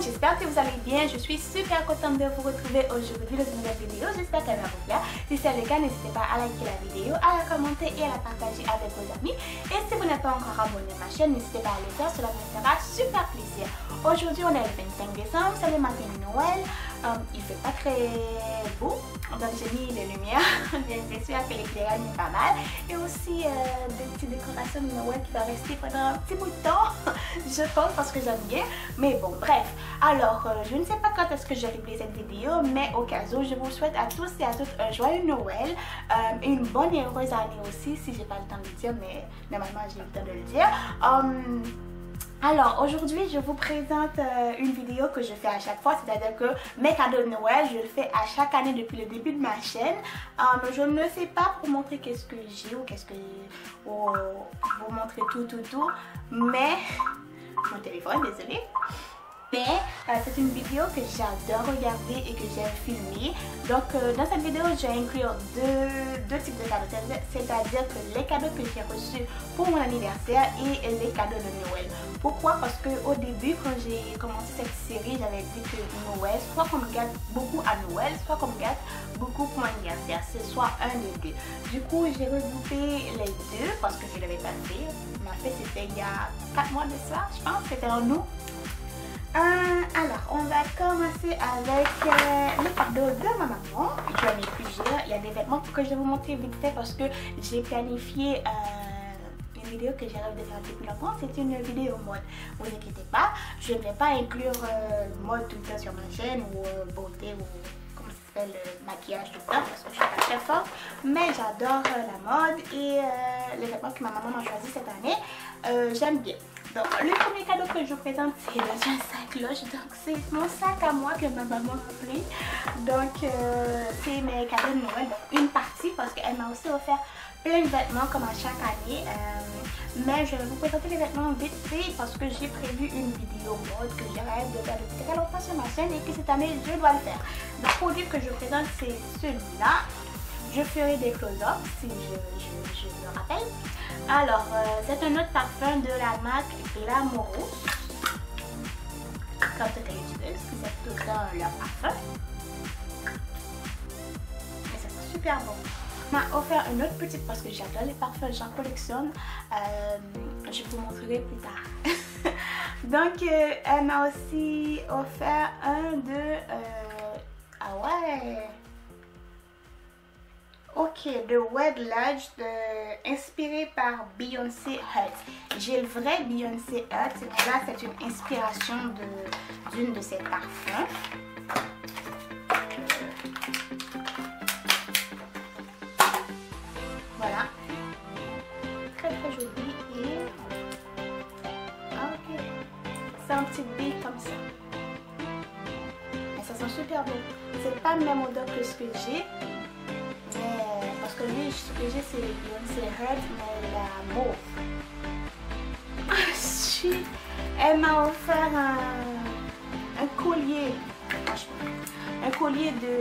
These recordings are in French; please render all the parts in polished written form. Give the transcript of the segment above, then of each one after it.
monde, j'espère que vous allez bien. Je suis super contente de vous retrouver aujourd'hui dans une nouvelle vidéo. J'espère qu'elle va vous plaire. Si c'est le cas, n'hésitez pas à liker la vidéo, à la commenter et à la partager avec vos amis. Et si vous n'êtes pas encore abonné à ma chaîne, n'hésitez pas à le faire, cela me fera super plaisir. Aujourd'hui, on est le 25 décembre, c'est le matin de Noël. Il fait pas très beau, donc j'ai mis les lumières. Bien sûr que l'éclairage est pas mal. Et aussi des petites décorations de Noël qui va rester pendant un petit bout de temps, je pense, parce que j'aime bien. Mais bon, bref. Alors, je ne sais pas quand est-ce que j'ai replay cette vidéo, mais au cas où, je vous souhaite à tous et à toutes un joyeux Noël et une bonne et heureuse année aussi, si j'ai pas le temps de le dire, mais normalement j'ai le temps de le dire. Alors aujourd'hui je vous présente une vidéo que je fais à chaque fois, c'est-à-dire que mes cadeaux de Noël je le fais à chaque année depuis le début de ma chaîne. Je ne le fais pas pour montrer qu'est-ce que j'ai ou qu'est-ce que pour vous montrer tout, mais mon téléphone, désolé. Mais c'est une vidéo que j'adore regarder et que j'aime filmer. Donc dans cette vidéo, je vais inclure deux types de cadeaux. C'est-à-dire que les cadeaux que j'ai reçus pour mon anniversaire et les cadeaux de Noël. Pourquoi? Parce qu'au début, quand j'ai commencé cette série, j'avais dit que Noël, soit qu'on me gâte beaucoup à Noël, soit qu'on me gâte beaucoup pour mon anniversaire. C'est soit un des deux. Du coup, j'ai regroupé les deux parce que je ne l'avais pas fait. Ma fête, c'était il y a 4 mois de ça, je pense. C'était en août. Alors, on va commencer avec le cadeau de ma maman. J'en ai plusieurs. Il y a des vêtements que je vais vous montrer vite fait parce que j'ai planifié une vidéo que j'arrive de faire depuis longtemps. C'est une vidéo mode. Vous inquiétez pas, je ne vais pas inclure mode tout le temps sur ma chaîne ou beauté ou comment ça s'appelle, maquillage tout le temps parce que je suis pas très forte. Mais j'adore la mode et les vêtements que ma maman m'a choisi cette année, j'aime bien. Donc le premier cadeau que je vous présente c'est dans un sac-loge, donc c'est mon sac à moi que ma maman a pris. Donc c'est mes cadeaux de Noël, donc une partie parce qu'elle m'a aussi offert plein de vêtements comme à chaque année. Mais je vais vous présenter les vêtements vite fait parce que j'ai prévu une vidéo mode que j'arrête de faire depuis très longtemps sur ma chaîne et que cette année je dois le faire. Le produit que je présente c'est celui-là. Je ferai des close-up si je me rappelle. Alors, c'est un autre parfum de la marque Glamorous. Comme toutes les youtubeuses qui savent tout le temps leur parfum. Mais ça sent super bon. Elle m'a offert une autre petite parce que j'adore les parfums, j'en collectionne. Je vous montrerai plus tard. Donc, elle m'a aussi offert un de... ah ouais! Ok, de Wedge inspiré par Beyoncé Hut. J'ai le vrai Beyoncé Hut. Là, c'est une inspiration d'une de ses parfums. Voilà. Très très joli. Et... ok. C'est un petit bille comme ça. Et ça sent super bon. C'est pas le même odeur que ce que j'ai. Parce que lui, ce que j'ai, c'est Beyoncé Hut, mais la mauve. Elle m'a offert un collier. Un collier de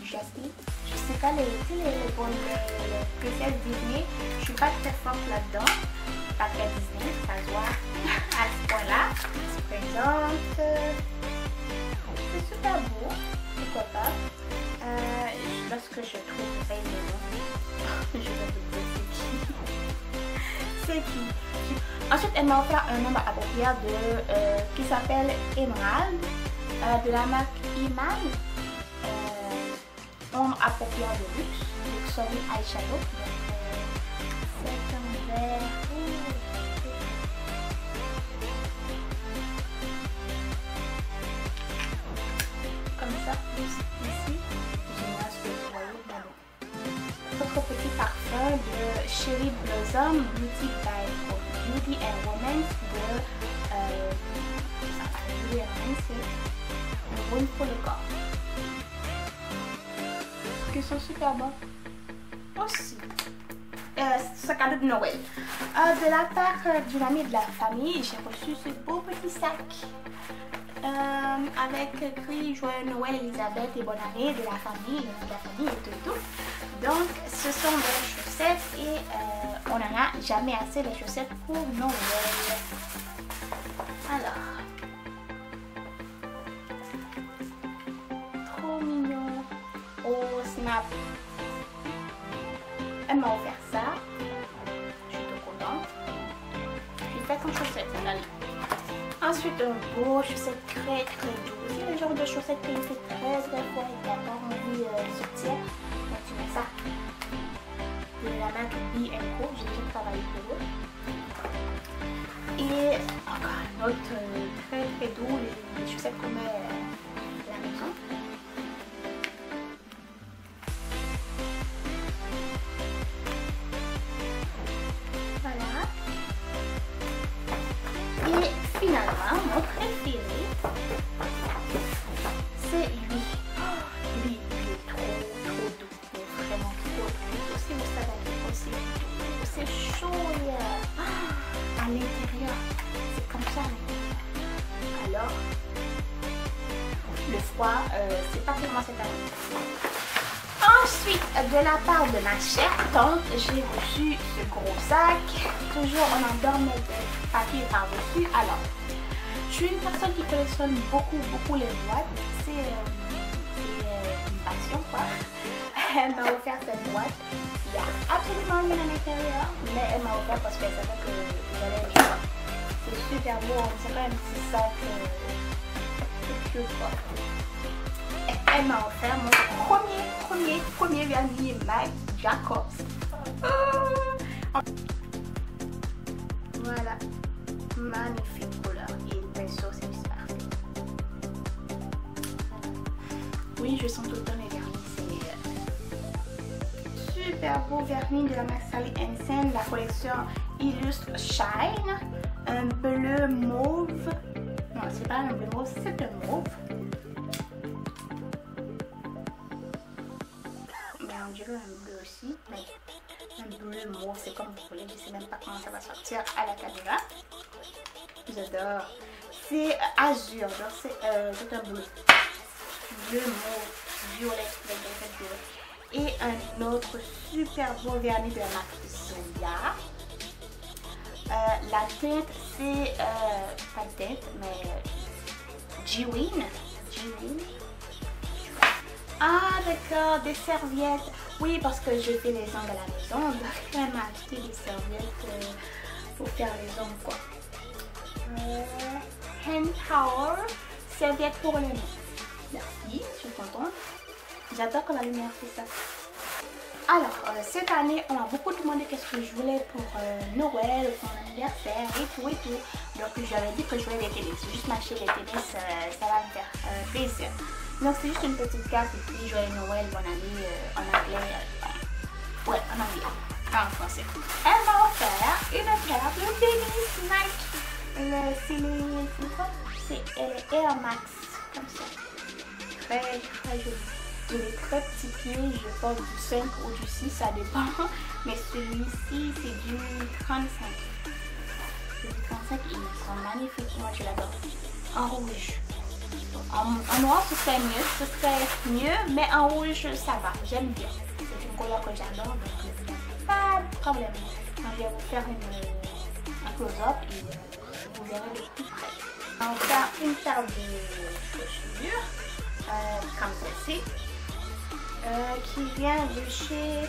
jasmine. Je sais pas, les princesses Disney. Je suis pas très forte là-dedans. Pas très Disney, ça se voit à ce point-là. Je se présente. C'est super beau. Pourquoi pas? Lorsque je trouve pas une maison, je vais vous dire c'est qui. Ensuite, elle m'a offert un nombre approprié qui s'appelle Emerald, de la marque Iman. Ombre approprié de luxe, Luxury Eyeshadow. C'est un vert. Comme ça, ici. Autre petit parfum de Cherry Blossom Beauty and Woman de c'est bon pour le corps. Qui sont super bons aussi. Ce cadeau de Noël. De la part d'une amie de la famille, j'ai reçu ce beau petit sac. Avec écrit Joyeux Noël Elisabeth et bonne année de la famille et tout. Donc ce sont des chaussettes et on n'en a jamais assez de chaussettes pour Noël. Elle m'a offert ça. Je suis trop contente. J'ai fait en chaussettes cette année. Ensuite, un beau chaussette très doux. C'est le genre de chaussette qui fait très froid et qui n'a pas envie de sortir. Donc tu mets ça. De la marque B&Co. J'ai déjà travaillé pour eux. Et encore un autre très doux. Les chaussettes qu'on met à la maison. Finalement, mon préféré, c'est lui. Oh, lui est trop doux, mais vraiment trop doux. Si vous savez, c'est chaud à l'intérieur, c'est comme ça. Alors, le froid, c'est pas pour moi cette année. Ensuite, de la part de ma chère tante, j'ai reçu ce gros sac. Toujours, on en dorme de papier par-dessus. Alors, je suis une personne qui collectionne beaucoup les boîtes. C'est une passion, quoi. Elle m'a offert cette boîte. Il n'y a absolument rien à l'intérieur, mais elle m'a offert parce qu'elle savait que j'allais le choix. C'est super beau, c'est pas un petit sac cute, quoi. Elle m'a offert mon premier vernis Mac Jacobs. Voilà, magnifique couleur et le pinceau c'est parfait. Oui, je sens tout le temps les vernis, c'est super beau vernis de la marque Sally Hansen, la collection Illustre Shine, un bleu mauve. Non, c'est pas un bleu mauve, c'est un mauve. On dirait un bleu aussi, mais un bleu mauve, c'est comme vous voulez, je sais même pas comment ça va sortir à la caméra. J'adore. C'est azur, donc c'est un bleu. Bleu mauve, violet, et un autre super beau vernis de la marque Zoya. La teinte, c'est pas de teinte, mais G-Win. Ah d'accord, des serviettes. Oui, parce que je fais les ongles à la maison, donc elle m'a acheté des serviettes pour faire les ongles, quoi. Hand towel, serviette pour les mains. Merci, je suis contente. J'adore quand la lumière fait ça. Alors, cette année, on m'a beaucoup demandé qu'est-ce que je voulais pour Noël, pour mon anniversaire et tout. Donc, j'avais dit que je voulais des tennis. Juste m'acheter des tennis, ça va me faire plaisir. Donc, c'est juste une petite carte et puis joyeux Noël, bonne année en anglais. Ouais, en anglais, en français. Elle m'a offert une paire de tennis Nike. C'est les Air Max, comme ça. Très joli. Il est très petit pied, je pense du 5 ou du 6, ça dépend. Mais celui-ci, c'est du 35. C'est du 35 et ils sont magnifiques. Moi, je l'adore. En rouge. En noir, ce serait mieux, mais en rouge, ça va. J'aime bien. C'est une couleur que j'adore, donc pas de problème. Quand je vais vous faire un close-up et vous verrez de tout près. On va faire une paire de chaussures, comme celle-ci. Qui vient de chez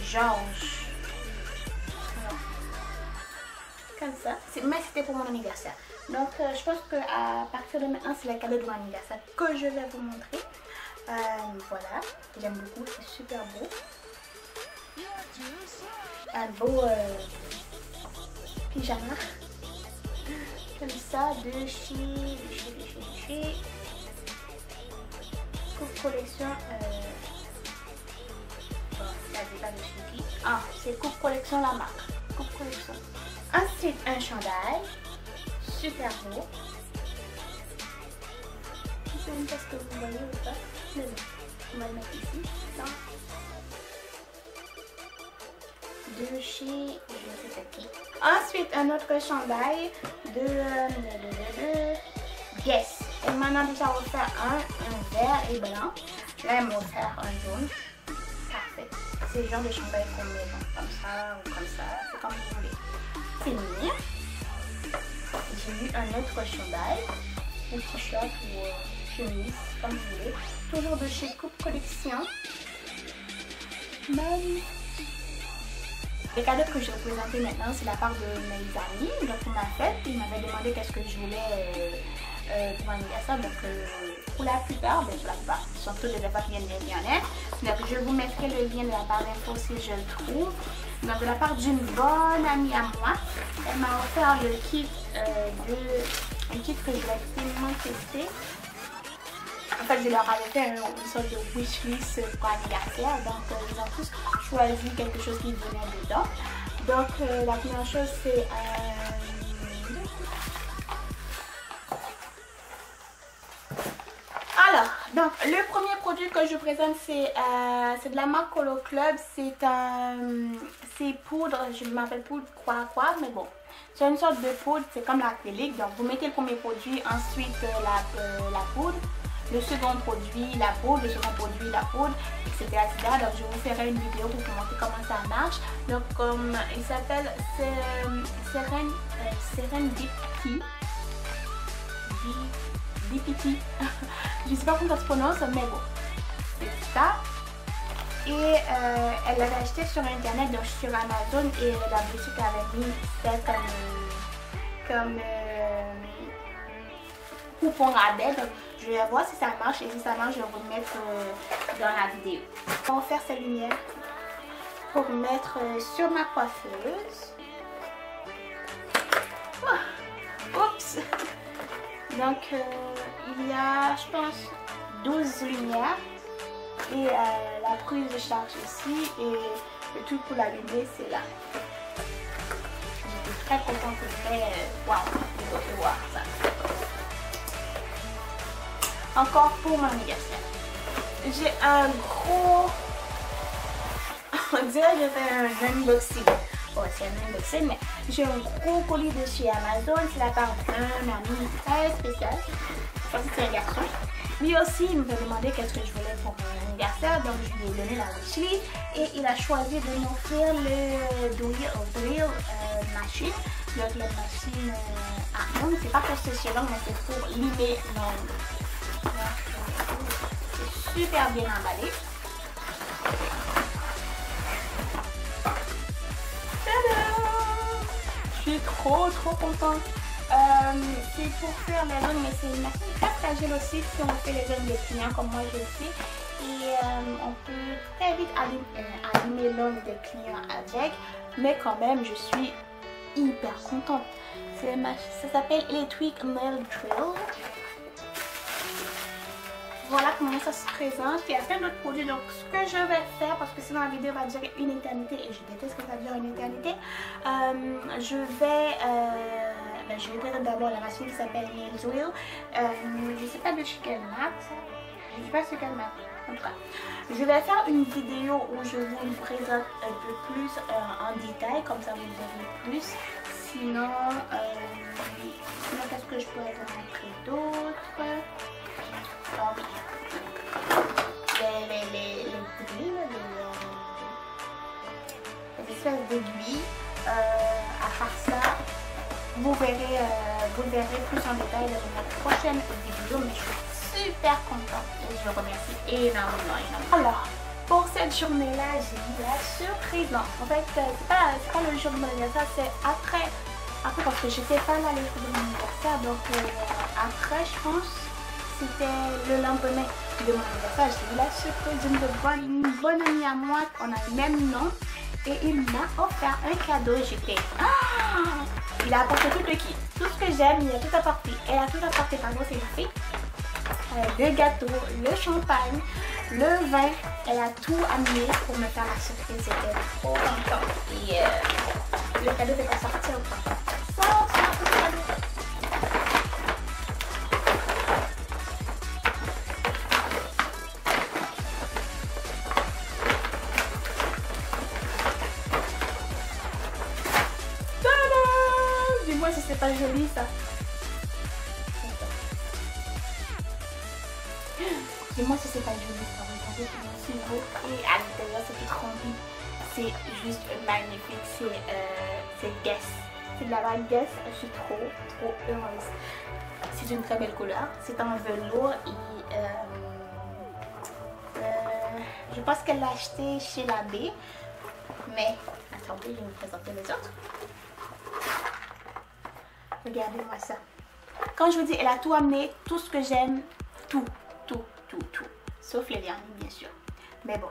Georges. Comme ça. Mais c'était pour mon anniversaire. Donc je pense qu'à partir de maintenant, c'est le cadeau de mon anniversaire que je vais vous montrer. Voilà. J'aime beaucoup. C'est super beau. Un beau pyjama. Comme ça. De chez Coupe Collection. Ah, c'est Coupe Collection la marque. Coupe Collection. Ensuite, un chandail. Super beau. Je sais même pas ce que vous voyez ou pas. Mais bon, on va le mettre ici. Non. De chez... je sais pas qui. Ensuite, un autre chandail de Guess. Elle m'en a déjà offert un vert et blanc. Là, elle m'a offert un jaune. Parfait. C'est le genre de chandail qu'on met comme ça ou comme ça. C'est comme vous voulez. Finir. J'ai eu un autre chandail. Ou t-shirt ou chemise, comme vous voulez. Toujours de chez Coupe Collection. Magnifique. Les cadeaux que je vais vous présenter maintenant, c'est la part de mes amis. Donc, on m'a fait, ils m'avaient demandé qu'est-ce que je voulais pour mon anniversaire. Donc, pour la plupart, pour la plupart, surtout les fois qu'il y en a. Donc, je vous mettrai le lien de la barre d'infos si je le trouve. Donc, de la part d'une bonne amie à moi, elle m'a offert le kit un kit que je vais absolument tester. En fait, je leur avais fait une sorte de wishlist pour l'anniversaire. Donc, ils ont tous choisi quelque chose qui venait dedans. Donc, la première chose, c'est alors, donc, le premier produit que je présente, c'est de la marque Colo Club. C'est poudre, je ne m'appelle poudre quoi, mais bon. C'est une sorte de poudre, c'est comme l'acrylique. Donc, vous mettez le premier produit, ensuite la poudre. Le second produit, la poudre, le second produit, la poudre, etc. Donc, je vous ferai une vidéo pour vous montrer comment ça marche. Donc, il s'appelle Serendipity. Je ne sais pas comment ça se prononce, mais bon, c'est ça. Et elle l'avait acheté sur internet, donc sur Amazon, et la boutique avait mis ça comme coupon rabais. Donc, je vais voir si ça marche, et si ça marche, je vais vous le mettre dans la vidéo. On va faire cette lumière pour mettre sur ma coiffeuse. Oh, oups! Donc, il y a, je pense, 12 lumières. Et la prise de charge ici. Et le truc pour l'allumer, c'est là. J'étais très contente que je fais. Waouh, vous pouvez voir ça. Encore pour mon anniversaire. J'ai un gros... On dirait que j'ai fait un unboxing. Oh, c'est un unboxing, mais j'ai un gros colis de chez Amazon. C'est la part d'un ami très spécial. Je pense que c'est un garçon. Lui aussi, il me demandé qu'est-ce que je voulais pour mon anniversaire. Donc, je lui ai donné la wishlist. Et il a choisi de m'offrir le drill machine. Donc, la machine à ondes. C'est pas pour sécher l'ongle, mais c'est pour limer l'ongle. C'est super bien emballé. Je suis trop contente. C'est pour faire les ongles, mais c'est une machine très fragile aussi si on fait les ongles des clients comme moi je le fais. Et on peut très vite abîmer l'ongle des clients avec. Mais quand même, je suis hyper contente. Ça s'appelle Electric Nail Drill. Voilà comment ça se présente. Il y a plein d'autres produits. Donc, ce que je vais faire, parce que sinon la vidéo va durer une éternité et je déteste que ça dure une éternité, je vais présenter d'abord la machine qui s'appelle Nail Drill. Je ne sais pas de chez quelle marque. Je ne sais pas de quelle marque. En tout cas, je vais faire une vidéo où je vous présente un peu plus en détail, comme ça vous verrez plus. Sinon, qu'est-ce que je pourrais vous montrer d'autre? Donc, les espèces d'aiguilles. À part ça, vous verrez plus en détail dans notre prochaine vidéo. Mais je suis super contente et je remercie énormément. Alors, pour cette journée-là, j'ai eu la surprise. Non, en fait, c'est pas le jour de mon anniversaire, c'est après parce que j'étais pas là le jour de mon anniversaire. Donc, après, je pense. C'était le lendemain de mon anniversaire. J'ai eu la surprise d'une bonne amie à moi. On a le même nom. Et il m'a offert un cadeau. J'étais... Il a apporté tout le kit. Tout ce que j'aime, il a tout apporté. Elle a tout apporté. Pardon, c'est une fille. Le gâteau, le champagne, le vin. Elle a tout amené pour me faire la surprise. J'étais trop contente. Et le cadeau n'est pas sorti encore. Dis-moi si c'est pas joli ça. Dis-moi si c'est pas joli ça. Regardez comment c'est beau. Et à l'intérieur c'est tout rempli. C'est juste magnifique. C'est Guess. C'est de la marque Guess. Je suis trop heureuse. C'est une très belle couleur. C'est en velours et je Je pense qu'elle l'a acheté chez la B. Mais, attendez, je vais vous présenter les autres. Regardez-moi ça. Quand je vous dis, elle a tout amené, tout ce que j'aime, tout. Sauf les vernis, bien sûr. Mais bon.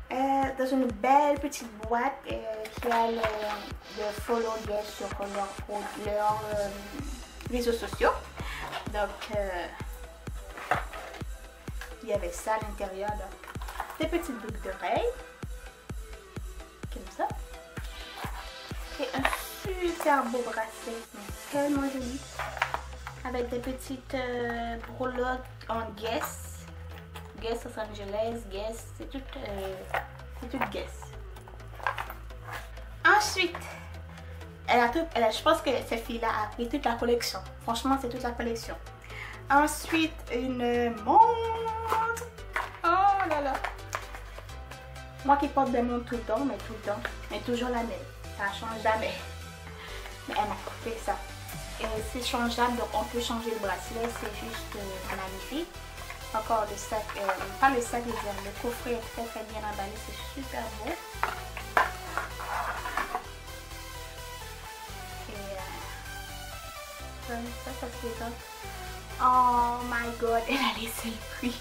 Dans une belle petite boîte qui a le follow yes sur leurs réseaux sociaux. Donc, il y avait ça à l'intérieur. Des petites boucles d'oreilles. Comme ça. Et un super beau bracelet. Tellement joli. Avec des petites breloques en Guess. Guess Los Angeles, Guess, c'est tout Guess. Ensuite, je pense que cette fille-là a pris toute la collection. Franchement, c'est toute la collection. Ensuite, une montre. Oh là là. Moi qui porte des montres tout le temps, mais toujours la même. Ça ne change jamais. Mais elle m'a coupé ça. Et c'est changeable, donc on peut changer le bracelet, c'est juste magnifique. Encore le sac, pas le sac, le coffret est très bien emballé, c'est super beau. Et ça se détend. Oh my god, elle a laissé le prix.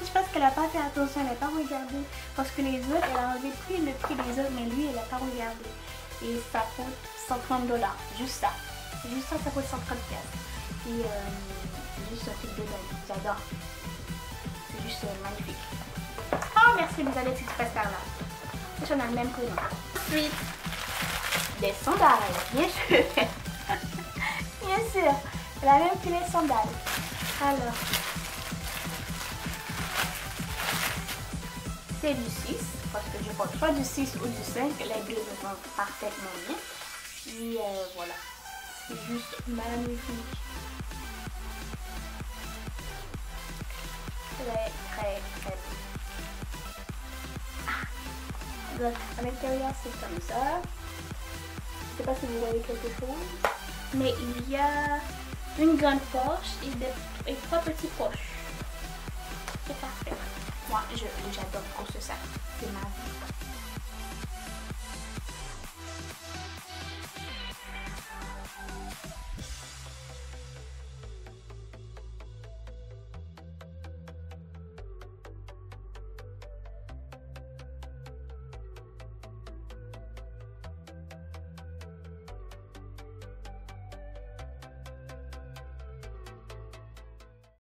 Je pense qu'elle n'a pas fait attention, elle n'a pas regardé. Parce que les autres, elle a enlevé le prix des autres, mais lui, elle n'a pas regardé. Et ça coûte 130 $, juste ça. Juste ça coûte 130 $. Et juste un truc de dingue, j'adore. C'est juste magnifique. Oh merci les Alex Express par là. On a le même prénom. Ensuite, des sandales, bien sûr. Bien sûr, la même que les sandales. Alors, c'est du 6, parce que je porte soit du 6 ou du 5, les deux me vont parfaitement bien. Et voilà, c'est juste magnifique. Très beau. Donc, à l'intérieur, c'est comme ça. Je ne sais pas si vous voyez quelque chose. Mais il y a une grande poche et 3 petites poches. C'est parfait. Moi, j'adore trop ce sac. C'est ma vie.